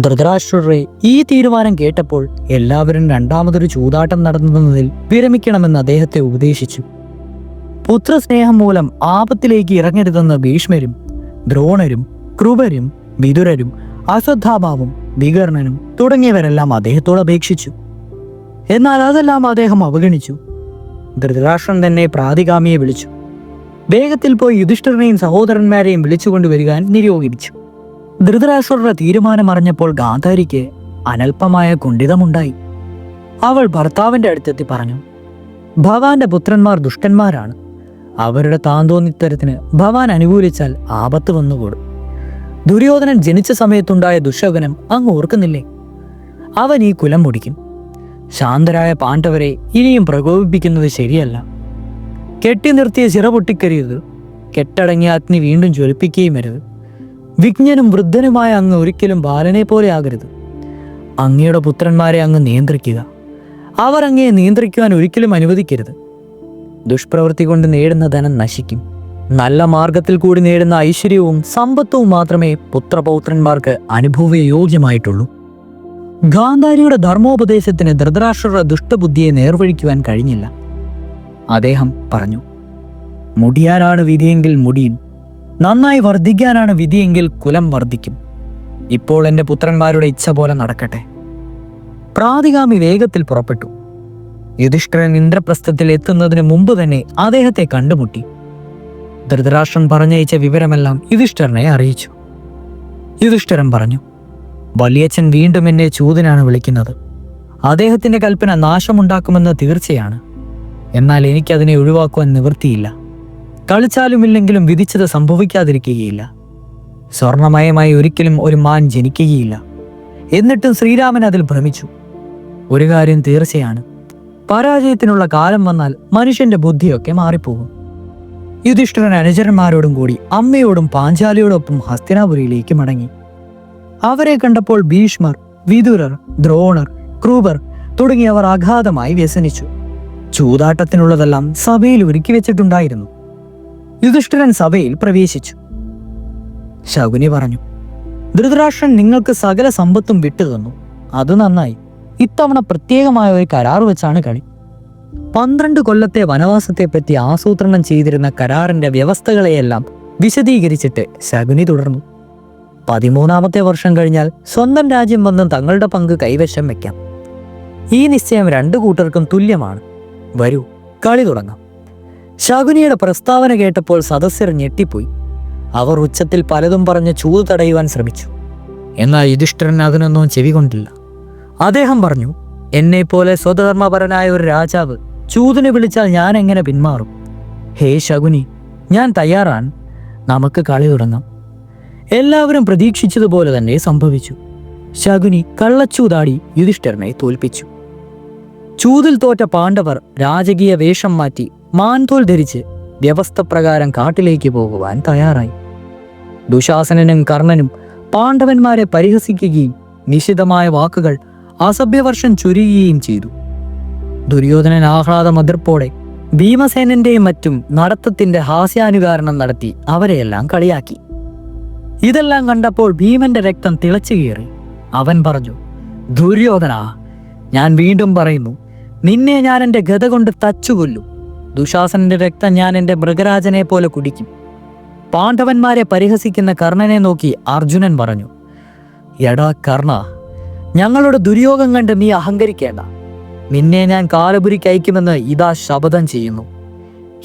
ധൃതരാഷ്ട്രരുടെ ഈ തീരുമാനം കേട്ടപ്പോൾ എല്ലാവരും രണ്ടാമതൊരു ചൂതാട്ടം നടത്തുന്നതിൽ വിരമിക്കണമെന്ന് അദ്ദേഹത്തെ ഉപദേശിച്ചു. പുത്രസ്നേഹം മൂലം ആപത്തിലേക്ക് ഇറങ്ങരുതെന്ന് ഭീഷ്മരും ദ്രോണരും കൃപരും വിതുരരും അശ്വത്ഥാമാവും വികർണനും തുടങ്ങിയവരെല്ലാം അദ്ദേഹത്തോട് അപേക്ഷിച്ചു. എന്നാൽ അതെല്ലാം അദ്ദേഹം അവഗണിച്ചു. ധൃതരാഷ്ട്രൻ തന്നെ പ്രാതിഗാമിയെ വിളിച്ചു. വേഗത്തിൽ പോയി യുധിഷ്ഠിരനെയും സഹോദരന്മാരെയും വിളിച്ചുകൊണ്ടുവരികാൻ നിയോഗിച്ചു. ധൃതരാഷ്ട്രരുടെ തീരുമാനം അറിഞ്ഞപ്പോൾ ഗാന്ധാരിക്ക് അനൽപമായ കുണ്ഠിതമുണ്ടായി. അവൾ ഭർത്താവിന്റെ അടുത്തെത്തി പറഞ്ഞു, ഭവാന്റെ പുത്രന്മാർ ദുഷ്ടന്മാരാണ്. അവരുടെ താന്തോന്നിത്തരത്തിന് ഭവാൻ അനുകൂലിച്ചാൽ ആപത്ത് വന്നുകൂടും. ദുര്യോധനൻ ജനിച്ച സമയത്തുണ്ടായ ദുശകുനം അങ്ങ് ഓർക്കുന്നില്ലേ? അവൻ ഈ കുലം മുടിക്കും. ശാന്തരായ പാണ്ഡവരെ ഇനിയും പ്രകോപിപ്പിക്കുന്നത് ശരിയല്ല. കെട്ടി നിർത്തിയ ചിറ പൊട്ടിക്കരുത്. കെട്ടടങ്ങിയ അഗ്നി വീണ്ടും ജ്വലിപ്പിക്കുകയും അരുത്. വിജ്ഞനും വൃദ്ധനുമായ അങ്ങ് ഒരിക്കലും ബാലനെ പോലെ ആകരുത്. അങ്ങയുടെ പുത്രന്മാരെ അങ്ങ് നിയന്ത്രിക്കുക. അവർ അങ്ങയെ നിയന്ത്രിക്കുവാൻ ഒരിക്കലും അനുവദിക്കരുത്. ദുഷ്പ്രവൃത്തി കൊണ്ട് നേടുന്ന ധനം നശിക്കും. നല്ല മാർഗത്തിൽ കൂടി നേടുന്ന ഐശ്വര്യവും സമ്പത്തും മാത്രമേ പുത്രപൗത്രന്മാർക്ക് അനുഭവയോഗ്യമായിട്ടുള്ളൂ. ഗാന്ധാരിയുടെ ധർമ്മോപദേശത്തിന് ധൃതരാഷ്ട്രരുടെ ദുഷ്ടബുദ്ധിയെ നേർവഴിക്കുവാൻ കഴിഞ്ഞില്ല. അദ്ദേഹം പറഞ്ഞു, മുടിയാനാണ് വിധിയെങ്കിൽ മുടിയും, നന്നായി വർദ്ധിക്കാനാണ് വിധിയെങ്കിൽ കുലം വർദ്ധിക്കും. ഇപ്പോൾ എൻ്റെ പുത്രന്മാരുടെ ഇച്ഛ പോലെ നടക്കട്ടെ. പ്രാതിഗാമി വേഗത്തിൽ പുറപ്പെട്ടു. യുധിഷ്ഠിരൻ ഇന്ദ്രപ്രസ്ഥത്തിൽ എത്തുന്നതിന് മുമ്പ് തന്നെ അദ്ദേഹത്തെ കണ്ടുമുട്ടി. ധൃതരാഷ്ട്രൻ പറഞ്ഞയച്ച വിവരമെല്ലാം യുധിഷ്ഠിരനെ അറിയിച്ചു. യുധിഷ്ഠിരൻ പറഞ്ഞു, വലിയച്ഛൻ വീണ്ടും എന്നെ ചൂതിനാണ് വിളിക്കുന്നത്. അദ്ദേഹത്തിന്റെ കൽപ്പന നാശമുണ്ടാക്കുമെന്ന് തീർച്ചയാണ്. എന്നാൽ എനിക്കതിനെ ഒഴിവാക്കുവാൻ നിവൃത്തിയില്ല. കളിച്ചാലുമില്ലെങ്കിലും വിധിച്ചത് സംഭവിക്കാതിരിക്കുകയില്ല. സ്വർണമയമായി ഒരിക്കലും ഒരു മാൻ ജനിക്കുകയില്ല. എന്നിട്ടും ശ്രീരാമൻ അതിൽ ഭ്രമിച്ചു. ഒരു കാര്യം തീർച്ചയാണ്, പരാജയത്തിനുള്ള കാലം വന്നാൽ മനുഷ്യന്റെ ബുദ്ധിയൊക്കെ മാറിപ്പോകും. യുധിഷ്ഠിരൻ അനുചരന്മാരോടും കൂടി അമ്മയോടും പാഞ്ചാലിയോടൊപ്പം ഹസ്തിനാപുരിയിലേക്ക് മടങ്ങി. അവരെ കണ്ടപ്പോൾ ഭീഷ്മർ, വിദുരർ, ദ്രോണർ, ക്രൂപർ തുടങ്ങിയവർ അഗാധമായി വ്യസനിച്ചു. ചൂതാട്ടത്തിനുള്ളതെല്ലാം സഭയിൽ ഒരുക്കി വെച്ചിട്ടുണ്ടായിരുന്നു. യുധിഷ്ഠിരൻ സഭയിൽ പ്രവേശിച്ചു. ശകുനി പറഞ്ഞു, ധൃതരാഷ്ട്രൻ നിങ്ങൾക്ക് സകല സമ്പത്തും വിട്ടുതന്നു. അത് നന്നായി. ഇത്തവണ പ്രത്യേകമായ ഒരു കരാർ വെച്ചാണ് കളി. 12 കൊല്ലത്തെ വനവാസത്തെപ്പറ്റി ആസൂത്രണം ചെയ്തിരുന്ന കരാറിന്റെ വ്യവസ്ഥകളെയെല്ലാം വിശദീകരിച്ചിട്ട് ശകുനി തുടർന്നു. 13ാമത്തെ വർഷം കഴിഞ്ഞാൽ സ്വന്തം രാജ്യം വന്ന് തങ്ങളുടെ പങ്ക് കൈവശം വെക്കാം. ഈ നിശ്ചയം 2 കൂട്ടർക്കും തുല്യമാണ്. വരൂ, കളി തുടങ്ങാം. ശകുനിയുടെ പ്രസ്താവന കേട്ടപ്പോൾ സദസ്യർ ഞെട്ടിപ്പോയി. അവർ ഉച്ചത്തിൽ പലതും പറഞ്ഞ് ചൂത് തടയുവാൻ ശ്രമിച്ചു. എന്നാൽ യുധിഷ്ഠിരൻ അതിനൊന്നും ചെവികൊണ്ടില്ല. അദ്ദേഹം പറഞ്ഞു, എന്നെപ്പോലെ സ്വധർമ്മപരനായ ഒരു രാജാവ് ചൂതിന് വിളിച്ചാൽ ഞാൻ എങ്ങനെ പിന്മാറും? ഹേ ശകുനി, ഞാൻ തയ്യാറാണ്. നമുക്ക് കളി തുടങ്ങാം. എല്ലാവരും പ്രതീക്ഷിച്ചതുപോലെ തന്നെ സംഭവിച്ചു. ശകുനി കള്ളച്ചൂതാടി യുധിഷ്ഠിരനെ തോൽപ്പിച്ചു. ചൂതിൽ തോറ്റ പാണ്ഡവർ രാജകീയ വേഷം മാറ്റി മാൻതോൽ ധരിച്ച് വ്യവസ്ഥ പ്രകാരം കാട്ടിലേക്ക് പോകുവാൻ തയ്യാറായി. ദുശാസനനും കർണനും പാണ്ഡവന്മാരെ പരിഹസിക്കുകയും നിശിതമായ വാക്കുകൾ അസഭ്യവർഷം ചൊരിയുകയും ചെയ്തു. ദുര്യോധനൻ ആഹ്ലാദ മതിർപ്പോടെ ഭീമസേനന്റെയും മറ്റും നടത്തത്തിന്റെ ഹാസ്യാനുകാരണം നടത്തി അവരെയെല്ലാം കളിയാക്കി. ഇതെല്ലാം കണ്ടപ്പോൾ ഭീമന്റെ രക്തം തിളച്ചു കയറി. അവൻ പറഞ്ഞു, ദുര്യോധന, ഞാൻ വീണ്ടും പറയുന്നു, നിന്നെ ഞാൻ എൻ്റെ ഗദ കൊണ്ട് തച്ചുകൊല്ലും. ദുശാസനന്റെ രക്തം ഞാൻ എൻ്റെ മൃഗരാജനെ പോലെ കുടിക്കും. പാണ്ഡവന്മാരെ പരിഹസിക്കുന്ന കർണനെ നോക്കി അർജുനൻ പറഞ്ഞു, എടാ കർണ, ഞങ്ങളുടെ ദുര്യോഗം കണ്ട് നീ അഹങ്കരിക്കേണ്ട. നിന്നെ ഞാൻ കാലപുരിക്ക് അയക്കുമെന്ന് ഇതാ ശപഥം ചെയ്യുന്നു.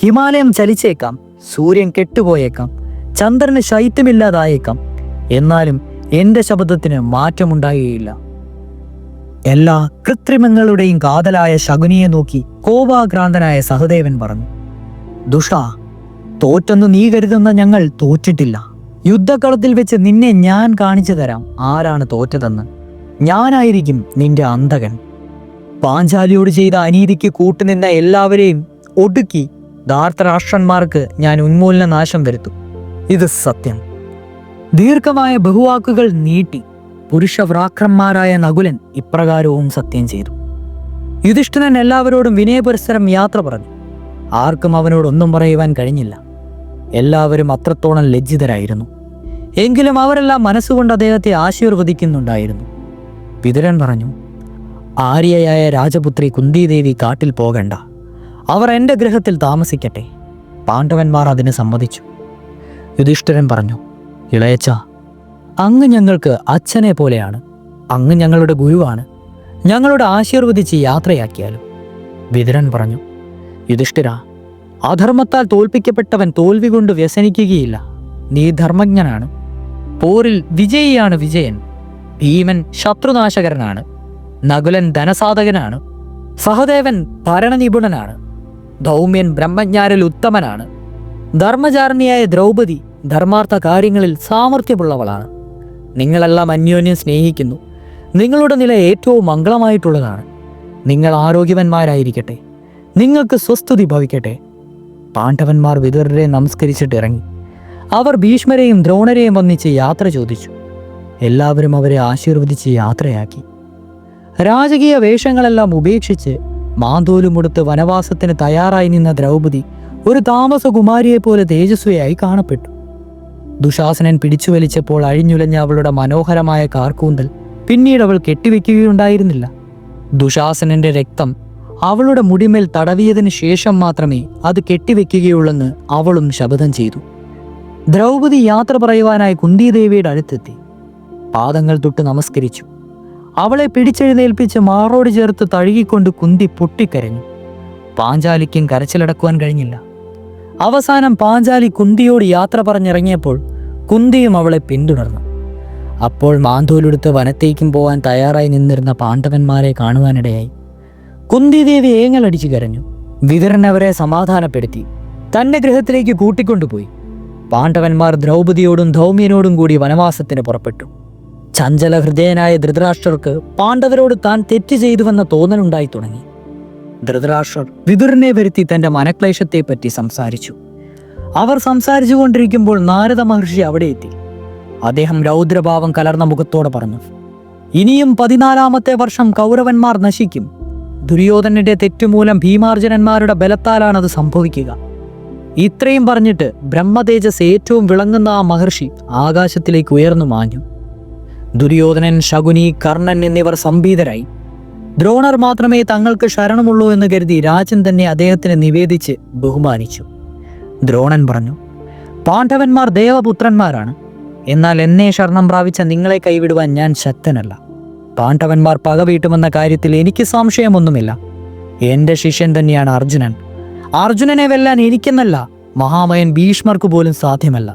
ഹിമാലയം ചലിച്ചേക്കാം, സൂര്യൻ കെട്ടുപോയേക്കാം, ചന്ദ്രന് ശൈത്യമില്ലാതായേക്കാം, എന്നാലും എൻ്റെ ശബ്ദത്തിന് മാറ്റമുണ്ടാകുകയില്ല. എല്ലാ കൃത്രിമങ്ങളുടെയും കാതലായ ശകുനിയെ നോക്കി കോപാക്രാന്തനായ സഹദേവൻ പറഞ്ഞു, ദുഷ്ട, തോറ്റെന്ന് നീ കരുതുന്ന ഞങ്ങൾ തോറ്റിട്ടില്ല. യുദ്ധക്കളത്തിൽ വെച്ച് നിന്നെ ഞാൻ കാണിച്ചു തരാം ആരാണ് തോറ്റതെന്ന്. ഞാനായിരിക്കും നിന്റെ അന്തകൻ. പാഞ്ചാലിയോട് ചെയ്ത അനീതിക്ക് കൂട്ടുനിന്ന എല്ലാവരെയും ഒടുക്കി ധാർത്തരാഷ്ട്രന്മാർക്ക് ഞാൻ ഉന്മൂലന നാശം വരുത്തും. ഇത് സത്യം. ദീർഘമായ ബഹുവാക്കുകൾ നീട്ടി പുരുഷവ്രാക്രന്മാരായ നകുലൻ ഇപ്രകാരവും സത്യം ചെയ്തു. യുധിഷ്ഠിരൻ എല്ലാവരോടും വിനയപുരസ്സരം യാത്ര പറഞ്ഞു. ആർക്കും അവനോടൊന്നും പറയുവാൻ കഴിഞ്ഞില്ല. എല്ലാവരും അത്രത്തോളം ലജ്ജിതരായിരുന്നു. എങ്കിലും അവരെല്ലാം മനസ്സുകൊണ്ട് അദ്ദേഹത്തെ ആശീർവദിക്കുന്നുണ്ടായിരുന്നു. വിതുരൻ പറഞ്ഞു, ആര്യയായ രാജപുത്രി കുന്തിദേവി കാട്ടിൽ പോകണ്ട. അവർ എൻ്റെ ഗൃഹത്തിൽ താമസിക്കട്ടെ. പാണ്ഡവന്മാർ അതിന് സമ്മതിച്ചു. യുധിഷ്ഠിരൻ പറഞ്ഞു, ഇളയച്ച, അങ്ങ് ഞങ്ങൾക്ക് അച്ഛനെ പോലെയാണ്. അങ്ങ് ഞങ്ങളുടെ ഗുരുവാണ്. ഞങ്ങളോട് ആശീർവദിച്ച് യാത്രയാക്കിയാലും. വിതുരൻ പറഞ്ഞു, യുധിഷ്ഠിര, അധർമ്മത്താൽ തോൽപ്പിക്കപ്പെട്ടവൻ തോൽവി കൊണ്ട് വ്യസനിക്കുകയില്ല. നീ ധർമ്മജ്ഞനാണ്. പോരിൽ വിജയിയാണ് വിജയൻ. ഭീമൻ ശത്രുനാശകരനാണ്. നകുലൻ ധനസാധകനാണ്. സഹദേവൻ ഭരണനിപുണനാണ്. ധൗമ്യൻ ബ്രഹ്മജ്ഞാനിൽ ഉത്തമനാണ്. ധർമ്മചാരണിയായ ദ്രൗപദി ധർമാർത്ഥ കാര്യങ്ങളിൽ സാമർഥ്യമുള്ളവളാണ്. നിങ്ങളെല്ലാം അന്യോന്യം സ്നേഹിക്കുന്നു. നിങ്ങളുടെ നില ഏറ്റവും മംഗളമായിട്ടുള്ളതാണ്. നിങ്ങൾ ആരോഗ്യവാന്മാരായിരിക്കട്ടെ. നിങ്ങൾക്ക് സ്വസ്തുതി ഭവിക്കട്ടെ. പാണ്ഡവന്മാർ വിതുരരെ നമസ്കരിച്ചിട്ട് ഇറങ്ങി. അവർ ഭീഷ്മരെയും ദ്രോണരെയും വന്നിച്ച് യാത്ര ചോദിച്ചു. എല്ലാവരും അവരെ ആശീർവദിച്ച് യാത്രയാക്കി. രാജകീയ വേഷങ്ങളെല്ലാം ഉപേക്ഷിച്ച് മാന്തോലുമുടുത്ത് വനവാസത്തിന് തയ്യാറായി നിന്ന ദ്രൗപദി ഒരു താമസകുമാരിയെപ്പോലെ തേജസ്വിയായി കാണപ്പെട്ടു. ദുശാസനൻ പിടിച്ചു വലിച്ചപ്പോൾ അഴിഞ്ഞുലഞ്ഞ അവളുടെ മനോഹരമായ കാർക്കൂന്തൽ പിന്നീട് അവൾ കെട്ടിവെക്കുകയുണ്ടായിരുന്നില്ല. ദുശാസനന്റെ രക്തം അവളുടെ മുടിമേൽ തടവിയതിനു ശേഷം മാത്രമേ അത് കെട്ടിവെക്കുകയുള്ളെന്ന് അവളും ശപഥം ചെയ്തു. ദ്രൗപദി യാത്ര പറയുവാനായി കുന്തിദേവിയുടെ അടുത്തെത്തി. പാദങ്ങൾ തൊട്ട് നമസ്കരിച്ചു. അവളെ പിടിച്ചെഴുന്നേൽപ്പിച്ച് മാറോട് ചേർത്ത് തഴുകിക്കൊണ്ട് കുന്തി പൊട്ടിക്കരഞ്ഞു. പാഞ്ചാലിക്കും കരച്ചിലടക്കുവാൻ കഴിഞ്ഞില്ല. അവസാനം പാഞ്ചാലി കുന്തിയോട് യാത്ര പറഞ്ഞിറങ്ങിയപ്പോൾ കുന്തിയും അവളെ പിന്തുടർന്നു. അപ്പോൾ മാന്തോലെടുത്ത് വനത്തേക്കും പോവാൻ തയ്യാറായി നിന്നിരുന്ന പാണ്ഡവന്മാരെ കാണുവാനിടയായി. കുന്തിദേവി ഏങ്ങലടിച്ചു കരഞ്ഞു. വിതുരൻ അവരെ സമാധാനപ്പെടുത്തി. തന്റെ ഗൃഹത്തിലേക്ക് കൂട്ടിക്കൊണ്ടുപോയി. പാണ്ഡവന്മാർ ദ്രൗപദിയോടും ധൗമ്യനോടും കൂടി വനവാസത്തിന് പുറപ്പെട്ടു. ചഞ്ചല ഹൃദയനായ ധൃതരാഷ്ട്രർക്ക് പാണ്ഡവരോട് താൻ തെറ്റ് ചെയ്തുവെന്ന തോന്നലുണ്ടായി തുടങ്ങി. ധൃതരാഷ്ട്രർ വിതുരനെ വരുത്തി തന്റെ മനക്ലേശത്തെപ്പറ്റി സംസാരിച്ചു. അവർ സംസാരിച്ചു കൊണ്ടിരിക്കുമ്പോൾ നാരദ മഹർഷി അവിടെ എത്തി. അദ്ദേഹം രൗദ്രഭാവം കലർന്ന മുഖത്തോടെ പറഞ്ഞു, ഇനിയും 14-ാമത്തെ വർഷം കൗരവന്മാർ നശിക്കും. ദുര്യോധനന്റെ തെറ്റുമൂലം ഭീമാർജുനന്മാരുടെ ബലത്താലാണത് സംഭവിക്കുക. ഇത്രയും പറഞ്ഞിട്ട് ബ്രഹ്മതേജസ് ഏറ്റവും വിളങ്ങുന്ന ആ മഹർഷി ആകാശത്തിലേക്ക് ഉയർന്നു മാഞ്ഞു. ദുര്യോധനൻ, ശകുനി, കർണൻ എന്നിവർ സംഭീതരായി. ദ്രോണർ മാത്രമേ തങ്ങൾക്ക് ശരണമുള്ളൂ എന്ന് കരുതി രാജൻ തന്നെ അദ്ദേഹത്തിന് നിവേദിച്ച് ബഹുമാനിച്ചു. ദ്രോണൻ പറഞ്ഞു, പാണ്ഡവന്മാർ ദേവപുത്രന്മാരാണ്. എന്നാൽ എന്നെ ശരണം പ്രാപിച്ച നിങ്ങളെ കൈവിടുവാൻ ഞാൻ ശക്തനല്ല. പാണ്ഡവന്മാർ പക വീട്ടുമെന്ന കാര്യത്തിൽ എനിക്ക് സംശയമൊന്നുമില്ല. എൻ്റെ ശിഷ്യൻ തന്നെയാണ് അർജുനൻ. അർജുനനെ വെല്ലാൻ എനിക്കെന്നല്ല, മഹാമയൻ ഭീഷ്മർക്ക് പോലും സാധ്യമല്ല.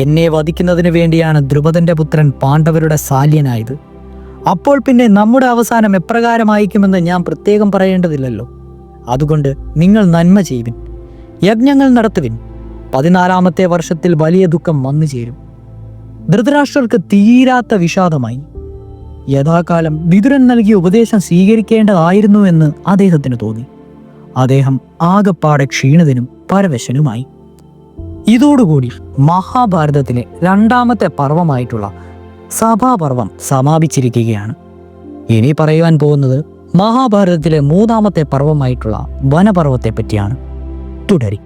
എന്നെ വധിക്കുന്നതിന് വേണ്ടിയാണ് ദ്രുപദന്റെ പുത്രൻ പാണ്ഡവരുടെ ശാല്യനായത്. അപ്പോൾ പിന്നെ നമ്മുടെ അവസാനം എപ്രകാരമായിരിക്കുമെന്ന് ഞാൻ പ്രത്യേകം പറയേണ്ടതില്ലല്ലോ. അതുകൊണ്ട് നിങ്ങൾ നന്മ ചെയ്യുവിൻ, യജ്ഞങ്ങൾ നടത്തുവിൻ. 14-ാമത്തെ വർഷത്തിൽ വലിയ ദുഃഖം വന്നു ചേരും. ധൃതരാഷ്ട്രർക്ക് തീരാത്ത വിഷാദമായി. യഥാകാലം വിതുരൻ നൽകിയ ഉപദേശം സ്വീകരിക്കേണ്ടതായിരുന്നു എന്ന് അദ്ദേഹത്തിന് തോന്നി. അദ്ദേഹം ആകപ്പാടെ ക്ഷീണിതനും പരവശനുമായി. ഇതോടുകൂടി മഹാഭാരതത്തിലെ 2-ാമത്തെ പർവമായിട്ടുള്ള സഭാപർവം സമാപിച്ചിരിക്കുകയാണ്. ഇനി പറയുവാൻ പോകുന്നത് മഹാഭാരതത്തിലെ 3-ാമത്തെ പർവമായിട്ടുള്ള വനപർവത്തെ പറ്റിയാണ്. തുടരും.